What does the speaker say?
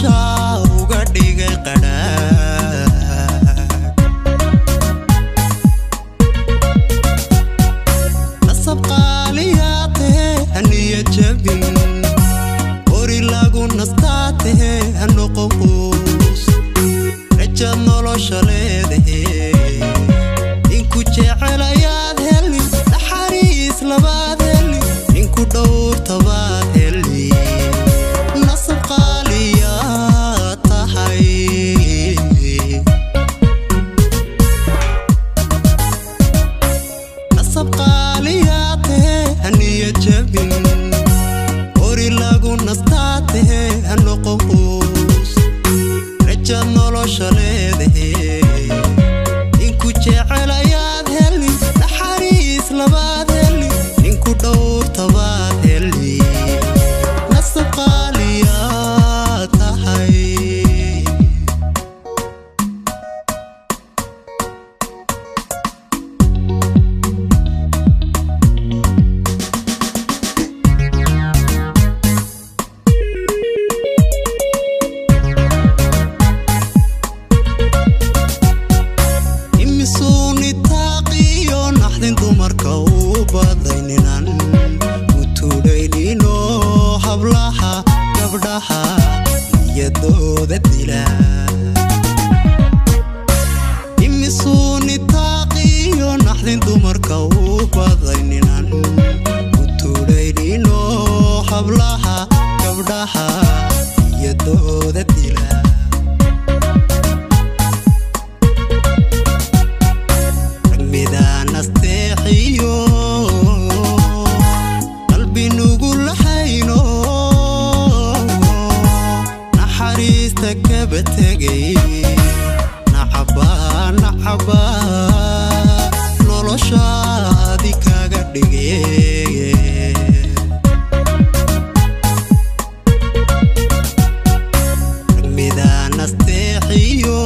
nolosha uga dhigay qadhaadh nasab qaaliyaatee haniya jabin ori lagu nastaatee hanoqon quus raja nolosha leedahay inku jecelayaad heli naxariis labaad heli inku dhowrtabaad heli nasab qaaliyaad tahay nasab qaaliyaatee haniya jabin ori lagu nastaatee hanoqon quus raja nolosha leedahay inku jecelayaad heli naxariis labaad heli inku dhowrtabaad heli nasab qaaliyaad tahay imisuuni taaqiyo naxdin dumarka u badayninan u tuulaynino hablaha gabdhaha niyadooda dila imisuuni taaqiyo naxdin dumarka u badayninan u tuulaynino hablaha gabdhaha niyadooda dila midaan asteexiyo qalbi nugu lahayno naxariista kaba tegay nacaba noloshaadi kaga dhigay midaan asteexiyo